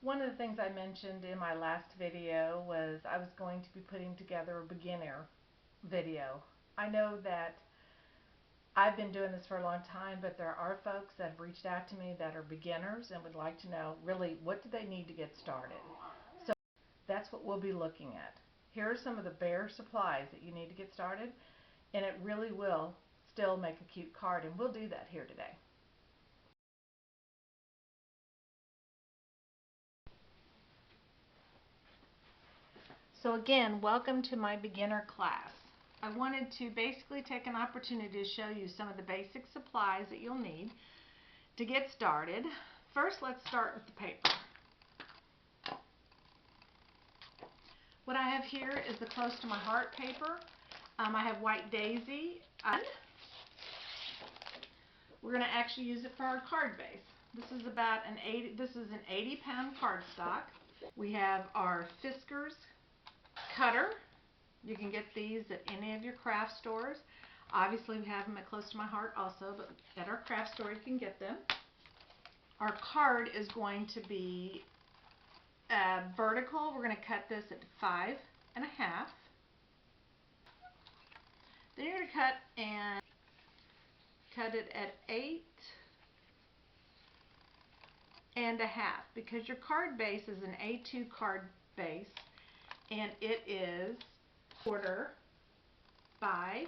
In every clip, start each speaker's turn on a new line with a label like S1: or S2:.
S1: One of the things I mentioned in my last video was I was going to be putting together a beginner video. I know that I've been doing this for a long time, but there are folks that have reached out to me that are beginners and would like to know really what do they need to get started. So that's what we'll be looking at. Here are some of the bare supplies that you need to get started, and it really will still make a cute card, and we'll do that here today. So again, welcome to my beginner class. I wanted to basically take an opportunity to show you some of the basic supplies that you'll need to get started. First, let's start with the paper. What I have here is the Close to My Heart paper. I have White Daisy. We're going to actually use it for our card base. This is about an 80-pound cardstock. We have our Fiskars cutter. You can get these at any of your craft stores. Obviously, we have them at Close to My Heart also, but at our craft store you can get them. Our card is going to be vertical. We're going to cut this at 5 1/2. Then you're going to cut it at 8 1/2 because your card base is an A2 card base, and it is 1/4 by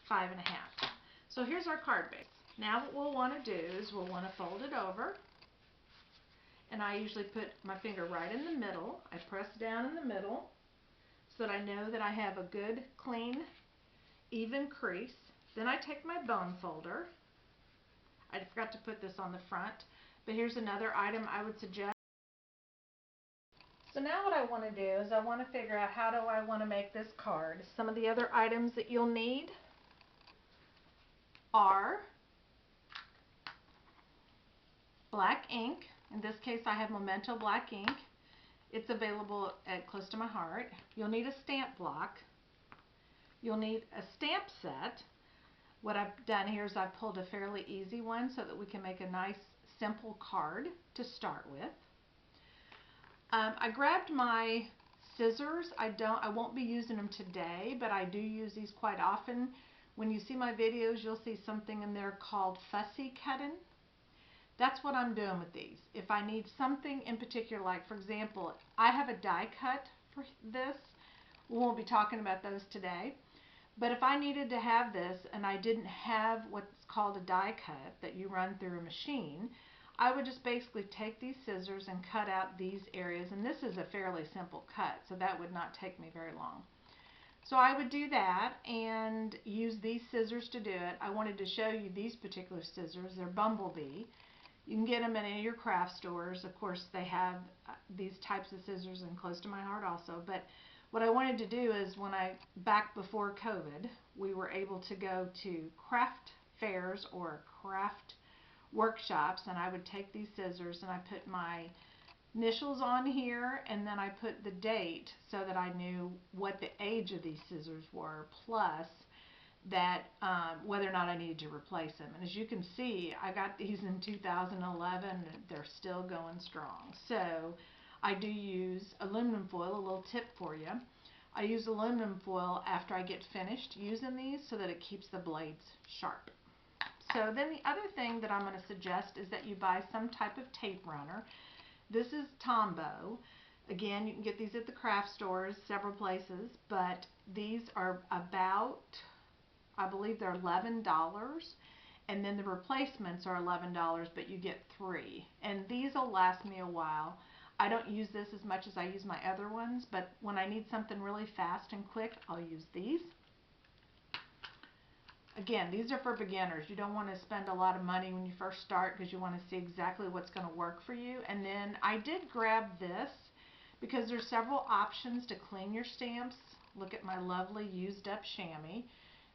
S1: 5 1/2. So here's our card base. Now what we'll want to do is we'll want to fold it over, and I usually put my finger right in the middle. I press down in the middle so that I know that I have a good, clean, even crease. Then I take my bone folder. I forgot to put this on the front, but here's another item I would suggest. So now what I want to do is I want to figure out how do I want to make this card. Some of the other items that you'll need are black ink. In this case I have Memento black ink. It's available at Close to My Heart. You'll need a stamp block. You'll need a stamp set. What I've done here is I've pulled a fairly easy one so that we can make a nice simple card to start with. I grabbed my scissors. I won't be using them today, but I do use these quite often. When you see my videos, you'll see something in there called fussy cutting. That's what I'm doing with these. If I need something in particular, like for example, I have a die cut for this. We won't be talking about those today. But if I needed to have this and I didn't have what's called a die cut that you run through a machine, I would just basically take these scissors and cut out these areas. And this is a fairly simple cut, so that would not take me very long. So I would do that and use these scissors to do it. I wanted to show you these particular scissors. They're Bumblebee. You can get them at any of your craft stores. Of course, they have these types of scissors in Close to My Heart also. But what I wanted to do is back before COVID, we were able to go to craft fairs or craft workshops, and I would take these scissors and I put my initials on here, and then I put the date so that I knew what the age of these scissors were, plus that whether or not I needed to replace them. And as you can see, I got these in 2011 and they're still going strong. So I do use aluminum foil. A little tip for you: I use aluminum foil after I get finished using these so that it keeps the blades sharp. So then the other thing that I'm going to suggest is that you buy some type of tape runner. This is Tombow. Again, you can get these at the craft stores, several places, but these are about, I believe they're $11, and then the replacements are $11, but you get 3. And these will last me a while. I don't use this as much as I use my other ones, but when I need something really fast and quick, I'll use these. Again, these are for beginners. You don't want to spend a lot of money when you first start because you want to see exactly what's going to work for you. And then I did grab this because there's several options to clean your stamps. Look at my lovely used up chamois.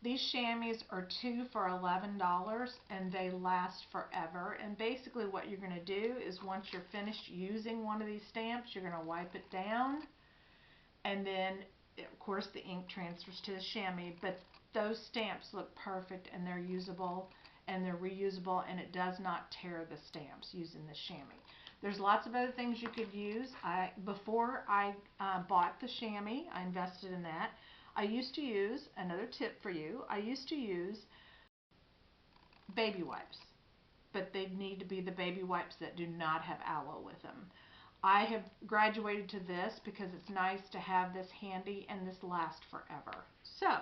S1: These chamois are 2 for $11 and they last forever. And basically what you're going to do is once you're finished using one of these stamps, you're going to wipe it down, and then of course the ink transfers to the chamois, but those stamps look perfect and they're usable and they're reusable, and it does not tear the stamps using the chamois. There's lots of other things you could use. Before I bought the chamois, I invested in that. I used to use, another tip for you, I used to use baby wipes, but they need to be the baby wipes that do not have aloe with them. I have graduated to this because it's nice to have this handy and this lasts forever. So,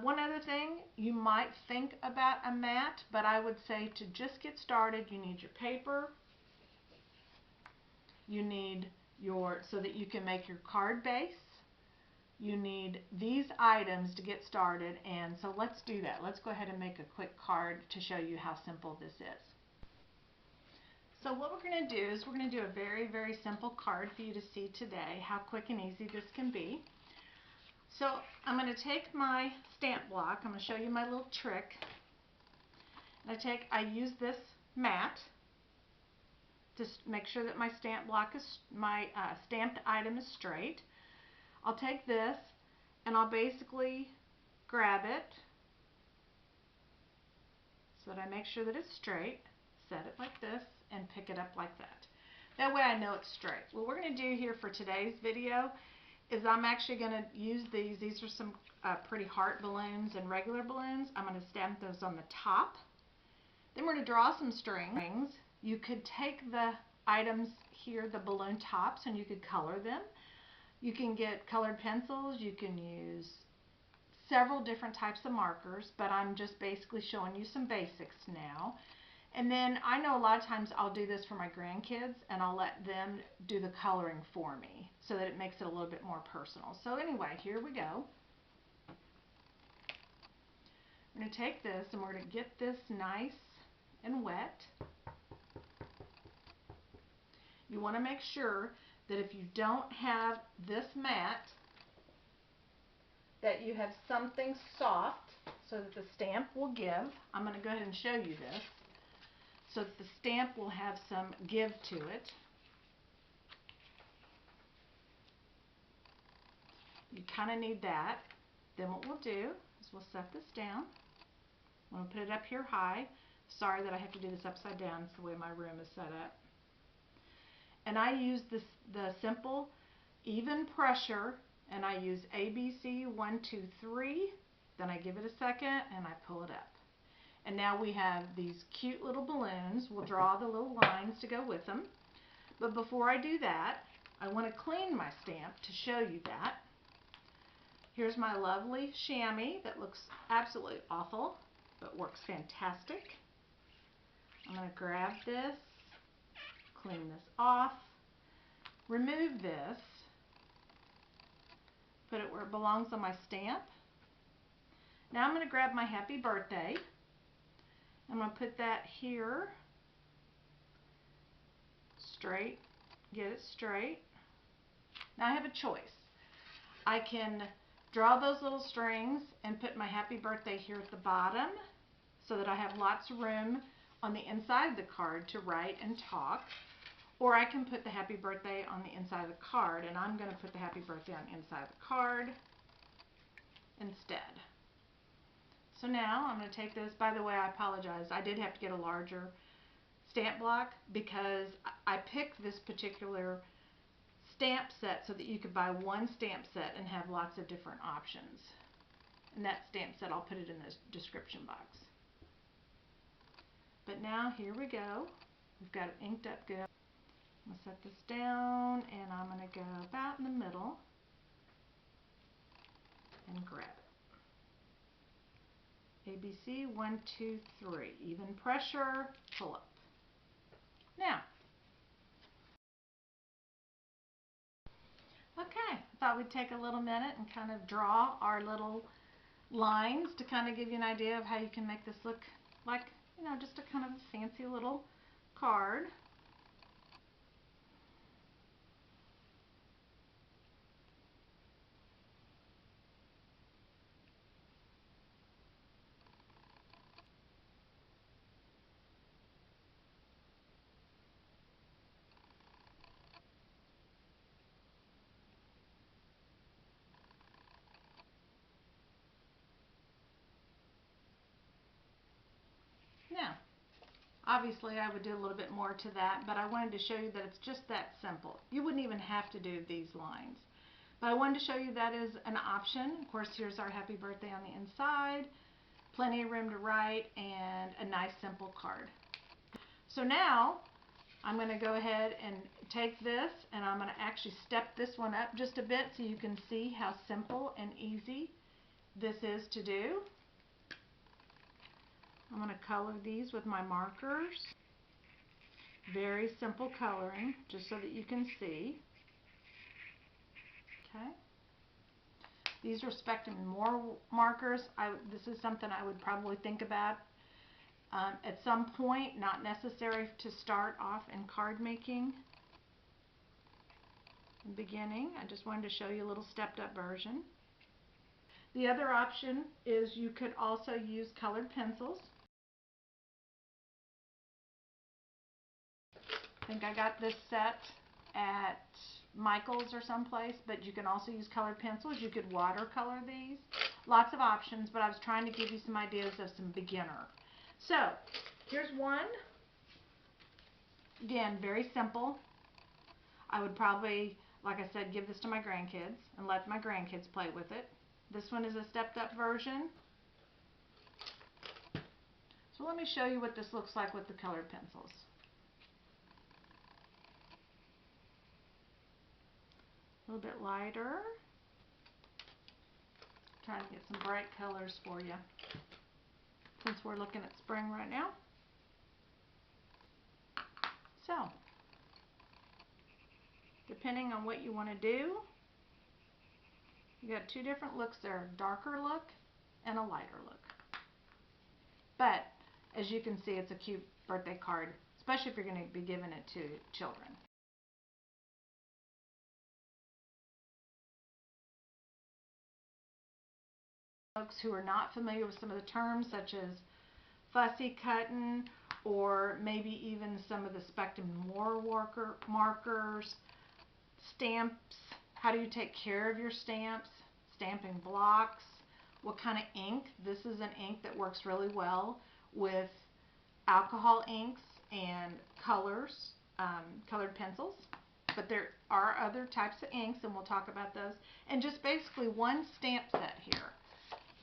S1: one other thing, you might think about a mat, but I would say to just get started, you need your paper, you need so that you can make your card base, you need these items to get started, and so let's do that. Let's go ahead and make a quick card to show you how simple this is. So what we're going to do is we're going to do a very, very simple card for you to see today how quick and easy this can be. So I'm going to take my stamp block. I'm going to show you my little trick. And I use this mat to make sure that my stamp block is, my stamped item is straight. I'll take this and I'll basically grab it so that I make sure that it's straight, set it like this, and pick it up like that. That way I know it's straight. What we're going to do here for today's video is I'm actually going to use these. These are some pretty heart balloons and regular balloons. I'm going to stamp those on the top. Then we're going to draw some strings. You could take the items here, the balloon tops, and you could color them. You can get colored pencils. You can use several different types of markers, but I'm just basically showing you some basics now. And then I know a lot of times I'll do this for my grandkids and I'll let them do the coloring for me so that it makes it a little bit more personal. So anyway, here we go. I'm going to take this and we're going to get this nice and wet. You want to make sure that if you don't have this mat, that you have something soft so that the stamp will give. I'm going to go ahead and show you this, so that the stamp will have some give to it. You kind of need that. Then what we'll do is we'll set this down. I'm going to put it up here high. Sorry that I have to do this upside down. It's the way my room is set up. And I use the simple even pressure, and I use ABC 1, 2, 3. Then I give it a second and I pull it up. And now we have these cute little balloons. We'll draw the little lines to go with them. But before I do that, I want to clean my stamp to show you that. Here's my lovely chamois that looks absolutely awful, but works fantastic. I'm going to grab this, clean this off, remove this, put it where it belongs on my stamp. Now I'm going to grab my happy birthday. I'm going to put that here, straight, get it straight. Now I have a choice. I can draw those little strings and put my happy birthday here at the bottom so that I have lots of room on the inside of the card to write and talk. Or I can put the happy birthday on the inside of the card, and I'm going to put the happy birthday on the inside of the card instead. So now I'm going to take this. By the way, I apologize. I did have to get a larger stamp block because I picked this particular stamp set so that you could buy one stamp set and have lots of different options. And that stamp set, I'll put it in the description box. But now here we go. We've got it inked up good. I'm going to set this down and I'm going to go about in the middle and grab it. ABC 1, 2, 3. Even pressure, pull up. Now, okay, I thought we'd take a little minute and kind of draw our little lines to kind of give you an idea of how you can make this look like, you know, just a kind of fancy little card. Now, Obviously I would do a little bit more to that, but I wanted to show you that it's just that simple. You wouldn't even have to do these lines. But I wanted to show you that is an option. Of course, here's our happy birthday on the inside, plenty of room to write, and a nice simple card. So now I'm going to go ahead and take this, and I'm going to actually step this one up just a bit so you can see how simple and easy this is to do. I'm going to color these with my markers. Very simple coloring, just so that you can see. Okay. These are Spectrum More markers. This is something I would probably think about at some point, not necessary to start off in card making. In the beginning, I just wanted to show you a little stepped up version. The other option is you could also use colored pencils. I think I got this set at Michael's or someplace, but you can also use colored pencils. You could watercolor these. Lots of options, but I was trying to give you some ideas of some beginner. So, here's one. Again, very simple. I would probably, like I said, give this to my grandkids and let my grandkids play with it. This one is a stepped up version. So let me show you what this looks like with the colored pencils. A little bit lighter. Trying to get some bright colors for you since we're looking at spring right now. So, depending on what you want to do, you got two different looks there, a darker look and a lighter look. But as you can see, it's a cute birthday card, especially if you're going to be giving it to children. Folks who are not familiar with some of the terms such as fussy cutting, or maybe even some of the Spectrum More markers, stamps, how do you take care of your stamps, stamping blocks, what kind of ink. This is an ink that works really well with alcohol inks and colors, colored pencils. But there are other types of inks, and we'll talk about those. And just basically one stamp set here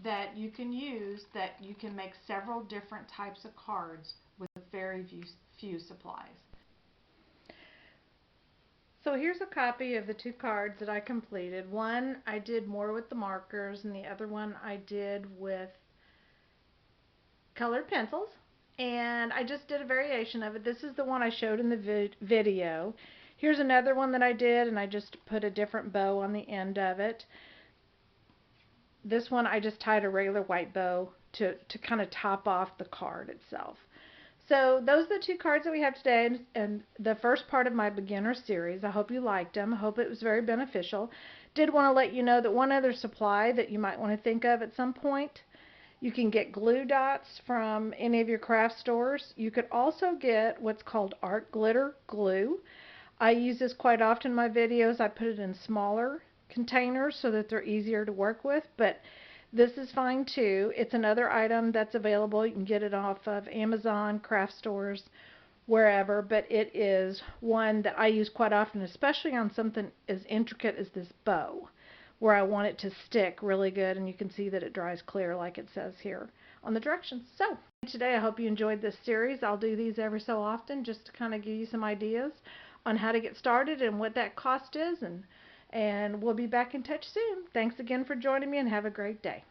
S1: that you can use, that you can make several different types of cards with very few supplies. So here's a copy of the two cards that I completed. One I did more with the markers, and the other one I did with colored pencils. And I just did a variation of it. This is the one I showed in the video. Here's another one that I did, and I just put a different bow on the end of it. This one I just tied a regular white bow to kind of top off the card itself. So those are the two cards that we have today, and the first part of my beginner series. I hope you liked them. I hope it was very beneficial. Did want to let you know that one other supply that you might want to think of at some point, you can get glue dots from any of your craft stores. You could also get what's called art glitter glue. I use this quite often in my videos. I put it in smaller containers so that they're easier to work with, but this is fine too. It's another item that's available. You can get it off of Amazon, craft stores, wherever, but it is one that I use quite often, especially on something as intricate as this bow, where I want it to stick really good, and you can see that it dries clear like it says here on the directions. So today I hope you enjoyed this series. I'll do these every so often just to kind of give you some ideas on how to get started and what that cost is, and we'll be back in touch soon. Thanks again for joining me, and have a great day.